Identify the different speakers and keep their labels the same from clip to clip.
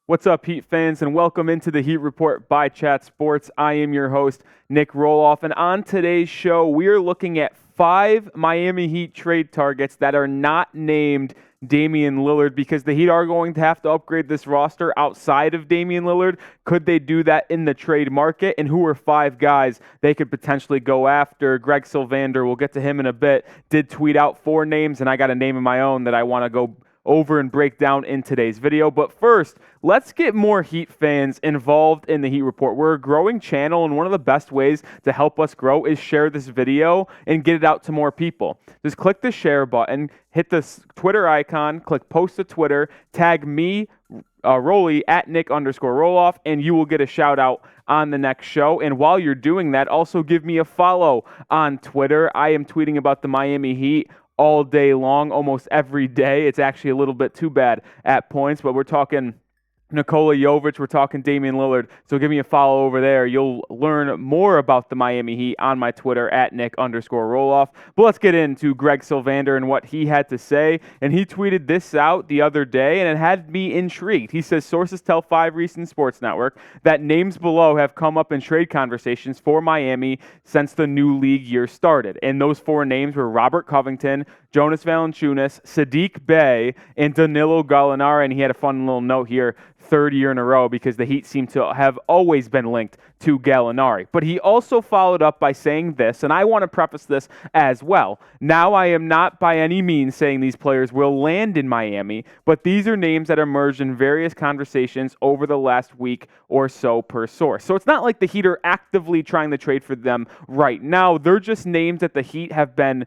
Speaker 1: What's up, Heat fans, and welcome into the Heat Report by Chat Sports. I am your host, Nic Rohloff, and on today's show, we are looking at 5 Miami Heat trade targets that are not named Damian Lillard because the Heat are going to have to upgrade this roster outside of Damian Lillard. Could they do that in the trade market? And who are 5 guys they could potentially go after? Greg Slyvander, we'll get to him in a bit, did tweet out 4 names, and I got a name of my own that I want to go over and break down in today's video. But first, let's get more Heat fans involved in the Heat Report. We're a growing channel, and one of the best ways to help us grow is share this video and get it out to more people. Just click the share button, hit the Twitter icon, click post to Twitter, tag me, Rolly, at Nic_Rohloff, and you will get a shout out on the next show. And while you're doing that, also give me a follow on Twitter. I am tweeting about the Miami Heat all day long, almost every day. It's actually a little bit too bad at points, but we're talking Nikola Jovic, we're talking Damian Lillard, so give me a follow over there. You'll learn more about the Miami Heat on my Twitter at Nic_Rohloff. But let's get into Greg Slyvander and what he had to say. And he tweeted this out the other day, and it had me intrigued. He says, sources tell 5 recent sports network that names below have come up in trade conversations for Miami since the new league year started. And those 4 names were Robert Covington, Jonas Valanciunas, Saddiq Bey, and Danilo Gallinari. And he had a fun little note here, 3rd year in a row, because the Heat seem to have always been linked to Gallinari. But he also followed up by saying this, and I want to preface this as well. Now, I am not by any means saying these players will land in Miami, but these are names that emerged in various conversations over the last week or so per source. So it's not like the Heat are actively trying to trade for them right now. They're just names that the Heat have been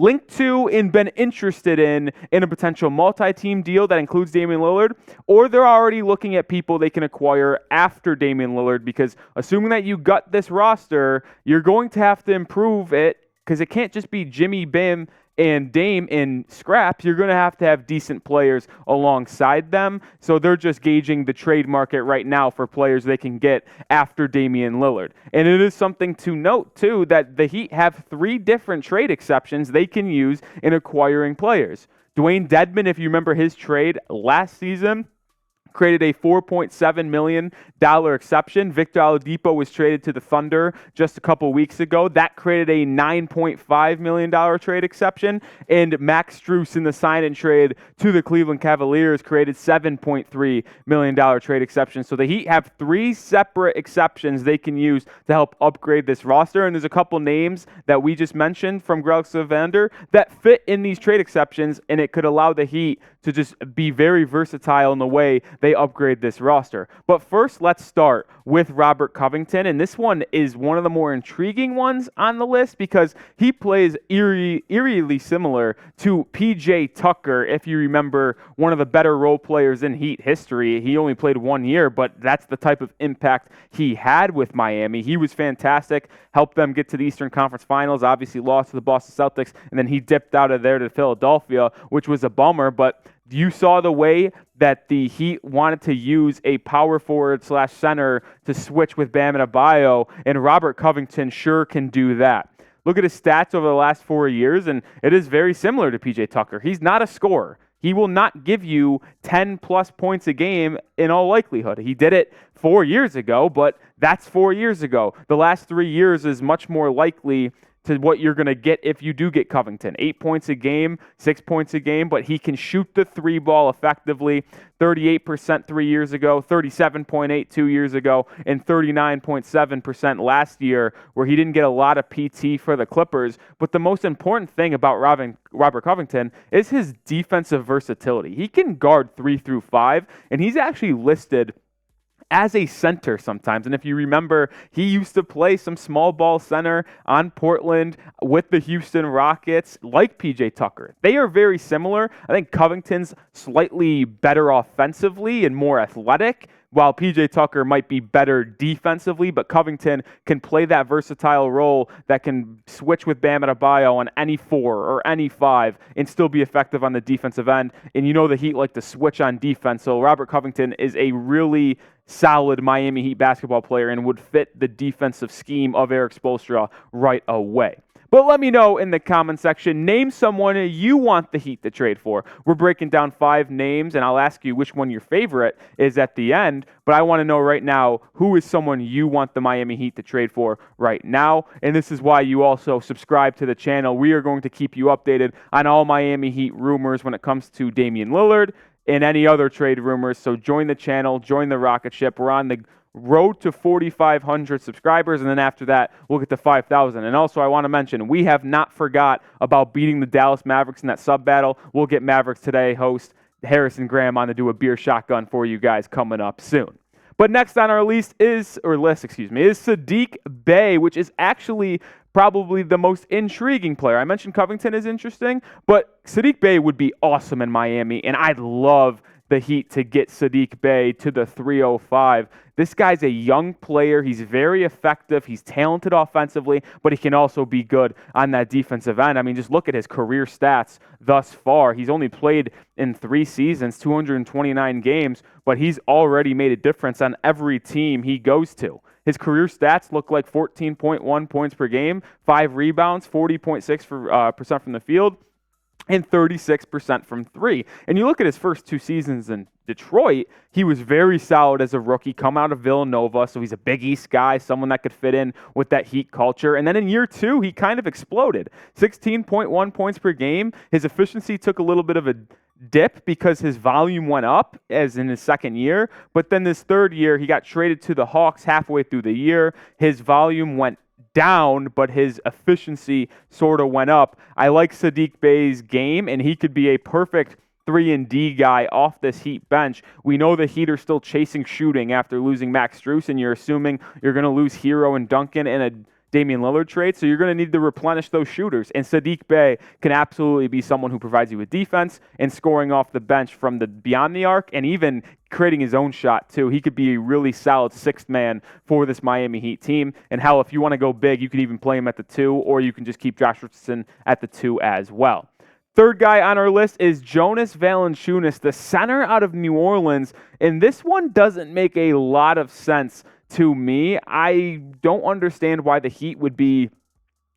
Speaker 1: linked to and been interested in a potential multi-team deal that includes Damian Lillard, or they're already looking at people they can acquire after Damian Lillard, because assuming that you gut this roster, you're going to have to improve it, because it can't just be Jimmy, Bam, and Dame in scraps. You're going to have decent players alongside them. So they're just gauging the trade market right now for players they can get after Damian Lillard. And it is something to note, too, that the Heat have 3 different trade exceptions they can use in acquiring players. Dwayne Dedmon, if you remember his trade last season, created a $4.7 million exception. Victor Oladipo was traded to the Thunder just a couple weeks ago. That created a $9.5 million trade exception. And Max Strus in the sign-and trade to the Cleveland Cavaliers created $7.3 million trade exception. So the Heat have 3 separate exceptions they can use to help upgrade this roster. And there's a couple names that we just mentioned from Greg Slyvander that fit in these trade exceptions, and it could allow the Heat to just be very versatile in the way they upgrade this roster. But first, let's start with Robert Covington, and this one is one of the more intriguing ones on the list because he plays eerily similar to PJ Tucker. If you remember, one of the better role players in Heat history. He only played 1 year, but that's the type of impact he had with Miami. He was fantastic, helped them get to the Eastern Conference Finals, obviously lost to the Boston Celtics, and then he dipped out of there to Philadelphia, which was a bummer. But you saw the way that the Heat wanted to use a power forward / center to switch with Bam Adebayo, and Robert Covington sure can do that. Look at his stats over the last 4 years, and it is very similar to PJ Tucker. He's not a scorer. He will not give you 10-plus points a game in all likelihood. He did it 4 years ago, but that's 4 years ago. The last 3 years is much more likely to what you're going to get if you do get Covington. 8 points a game, 6 points a game, but he can shoot the 3 ball effectively. 38% 3 years ago, 37.8 2 years ago, and 39.7% last year, where he didn't get a lot of PT for the Clippers. But the most important thing about Robert Covington is his defensive versatility. He can guard 3 through 5, and he's actually listed as a center sometimes. And if you remember, he used to play some small ball center on Portland with the Houston Rockets, like PJ Tucker. They are very similar. I think Covington's slightly better offensively and more athletic, while PJ Tucker might be better defensively, but Covington can play that versatile role that can switch with Bam Adebayo on any 4 or any 5 and still be effective on the defensive end. And you know the Heat like to switch on defense, so Robert Covington is a really solid Miami Heat basketball player and would fit the defensive scheme of Erik Spoelstra right away. But let me know in the comment section, name someone you want the Heat to trade for. We're breaking down 5 names, and I'll ask you which one your favorite is at the end. But I want to know right now, who is someone you want the Miami Heat to trade for right now? And this is why you also subscribe to the channel. We are going to keep you updated on all Miami Heat rumors when it comes to Damian Lillard and any other trade rumors. So join the channel, join the rocket ship. We're on the road to 4,500 subscribers, and then after that, we'll get to 5,000. And also, I want to mention, we have not forgot about beating the Dallas Mavericks in that sub battle. We'll get Mavericks Today host Harrison Graham on to do a beer shotgun for you guys coming up soon. But next on our list is Saddiq Bey, which is actually probably the most intriguing player. I mentioned Covington is interesting, but Saddiq Bey would be awesome in Miami, and I'd love the Heat to get Saddiq Bey to the 305. This guy's a young player. He's very effective. He's talented offensively, but he can also be good on that defensive end. I mean, just look at his career stats thus far. He's only played in 3 seasons, 229 games, but he's already made a difference on every team he goes to. His career stats look like 14.1 points per game, 5 rebounds, 40.6% from the field, and 36% from 3. And you look at his first 2 seasons in Detroit, he was very solid as a rookie, come out of Villanova, so he's a Big East guy, someone that could fit in with that Heat culture. And then in year 2, he kind of exploded. 16.1 points per game. His efficiency took a little bit of a dip because his volume went up as in his second year, but then this third year, he got traded to the Hawks halfway through the year. His volume went down, but his efficiency sort of went up. I like Saddiq Bey's game, and he could be a perfect 3-and-D guy off this Heat bench. We know the Heat are still chasing shooting after losing Max Strus, and you're assuming you're going to lose Hero and Duncan in a Damian Lillard trade, so you're going to need to replenish those shooters. And Saddiq Bey can absolutely be someone who provides you with defense and scoring off the bench from the beyond the arc, and even creating his own shot too. He could be a really solid 6th man for this Miami Heat team. And hell, if you want to go big, you can even play him at the 2, or you can just keep Josh Richardson at the 2 as well. Third guy on our list is Jonas Valanciunas, the center out of New Orleans. And this one doesn't make a lot of sense to me. I don't understand why the Heat would be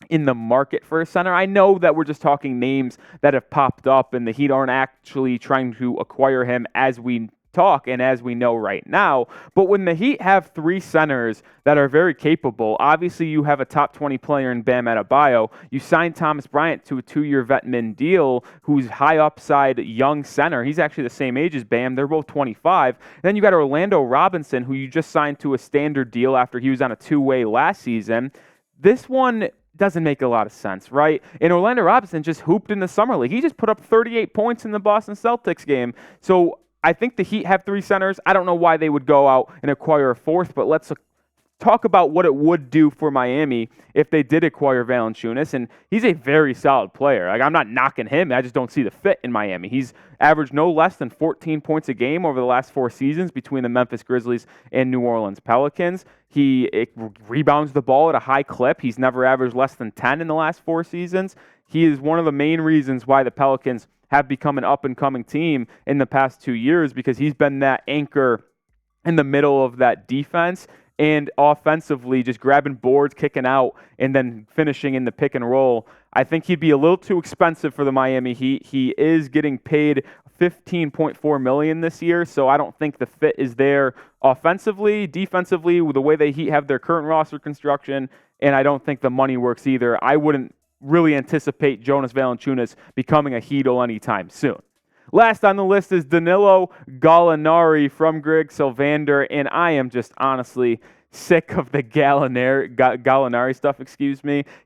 Speaker 1: in the market for a center. I know that we're just talking names that have popped up, and the Heat aren't actually trying to acquire him as we talk and as we know right now. But when the Heat have 3 centers that are very capable, obviously you have a top 20 player in Bam Adebayo. You signed Thomas Bryant to a 2-year vet min deal, who's high upside young center. He's actually the same age as Bam. They're both 25. And then you got Orlando Robinson, who you just signed to a standard deal after he was on a 2-way last season. This one doesn't make a lot of sense, right? And Orlando Robinson just hooped in the Summer League. He just put up 38 points in the Boston Celtics game. So I think the Heat have 3 centers. I don't know why they would go out and acquire a 4th, but let's talk about what it would do for Miami if they did acquire Valanciunas. And he's a very solid player. Like, I'm not knocking him. I just don't see the fit in Miami. He's averaged no less than 14 points a game over the last 4 seasons between the Memphis Grizzlies and New Orleans Pelicans. He rebounds the ball at a high clip. He's never averaged less than 10 in the last 4 seasons. He is one of the main reasons why the Pelicans have become an up-and-coming team in the past 2 years, because he's been that anchor in the middle of that defense and offensively just grabbing boards, kicking out, and then finishing in the pick and roll. I think he'd be a little too expensive for the Miami Heat. He is getting paid $15.4 million this year, so I don't think the fit is there offensively, defensively, with the way the Heat have their current roster construction, and I don't think the money works either. I wouldn't really anticipate Jonas Valanciunas becoming a Heatle anytime soon. Last on the list is Danilo Gallinari from Greg Slyvander, and I am just honestly sick of the Gallinari stuff,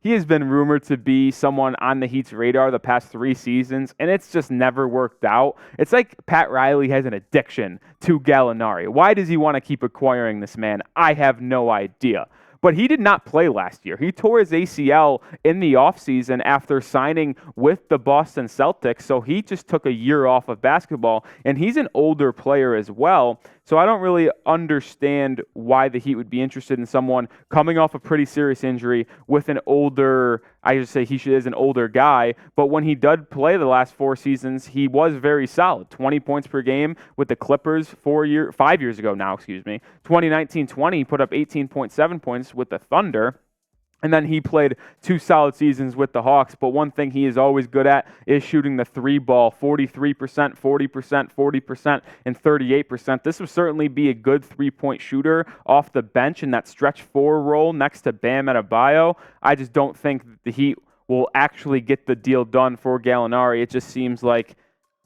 Speaker 1: He has been rumored to be someone on the Heat's radar the past 3 seasons, and it's just never worked out. It's like Pat Riley has an addiction to Gallinari. Why does he want to keep acquiring this man? I have no idea. But he did not play last year. He tore his ACL in the offseason after signing with the Boston Celtics, so he just took a year off of basketball, and he's an older player as well. So I don't really understand why the Heat would be interested in someone coming off a pretty serious injury with an older, I just say he is an older guy, but when he did play the last 4 seasons, he was very solid. 20 points per game with the Clippers 5 years ago now, 2019-20, he put up 18.7 points with the Thunder. And then he played 2 solid seasons with the Hawks. But one thing he is always good at is shooting the 3 ball, 43%, 40%, 40%, and 38%. This would certainly be a good 3-point shooter off the bench in that stretch 4 role next to Bam Adebayo. I just don't think the Heat will actually get the deal done for Gallinari. It just seems like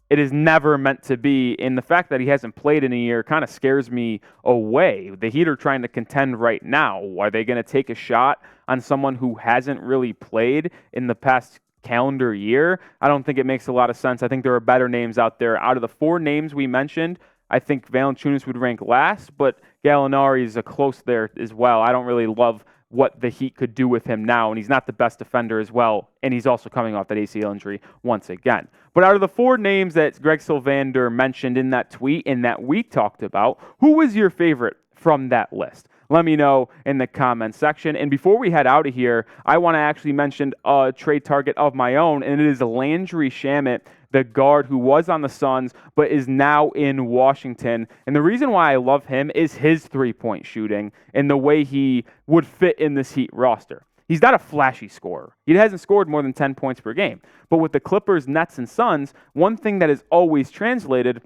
Speaker 1: it is never meant to be, and the fact that he hasn't played in a year kind of scares me away. The Heat are trying to contend right now. Are they going to take a shot on someone who hasn't really played in the past calendar year? I don't think it makes a lot of sense. I think there are better names out there. Out of the 4 names we mentioned, I think Valanciunas would rank last, but Gallinari is a close there as well. I don't really love what the Heat could do with him now, and he's not the best defender as well, and he's also coming off that ACL injury once again. But out of the 4 names that Greg Slyvander mentioned in that tweet and that we talked about, who was your favorite from that list? Let me know in the comments section. And before we head out of here, I want to actually mention a trade target of my own, and it is Landry Shamet, the guard who was on the Suns but is now in Washington. And the reason why I love him is his 3-point shooting and the way he would fit in this Heat roster. He's not a flashy scorer. He hasn't scored more than 10 points per game. But with the Clippers, Nets, and Suns, one thing that is always translated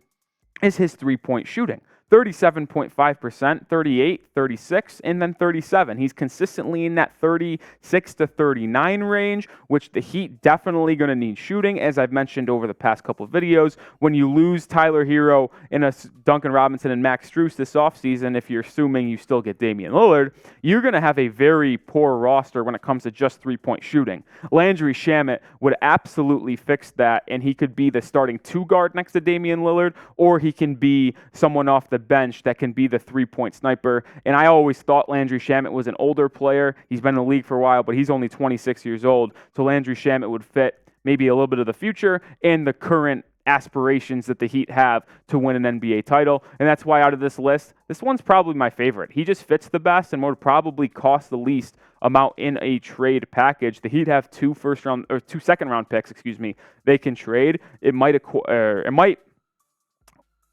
Speaker 1: is his 3-point shooting. 37.5%, 38, 36, and then 37. He's consistently in that 36 to 39 range, which the Heat definitely going to need shooting, as I've mentioned over the past couple of videos. When you lose Tyler Hero and Duncan Robinson and Max Strus this offseason, if you're assuming you still get Damian Lillard, you're going to have a very poor roster when it comes to just 3-point shooting. Landry Shamet would absolutely fix that, and he could be the starting 2 guard next to Damian Lillard, or he can be someone off the bench that can be the 3-point sniper. And I always thought Landry Shamet was an older player. He's been in the league for a while, but he's only 26 years old. So Landry Shamet would fit maybe a little bit of the future and the current aspirations that the Heat have to win an NBA title. And that's why out of this list, this one's probably my favorite. He just fits the best and would probably cost the least amount in a trade package. The Heat have 2 second-round picks, they can trade. It might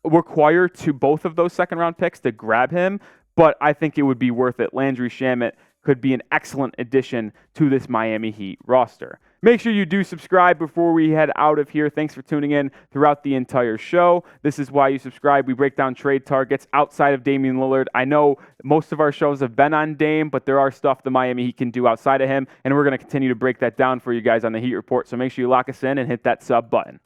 Speaker 1: require both of those second-round picks to grab him, but I think it would be worth it. Landry Shamet could be an excellent addition to this Miami Heat roster. Make sure you do subscribe before we head out of here. Thanks for tuning in throughout the entire show. This is why you subscribe. We break down trade targets outside of Damian Lillard. I know most of our shows have been on Dame, but there are stuff the Miami Heat can do outside of him, and we're going to continue to break that down for you guys on the Heat Report. So make sure you lock us in and hit that sub button.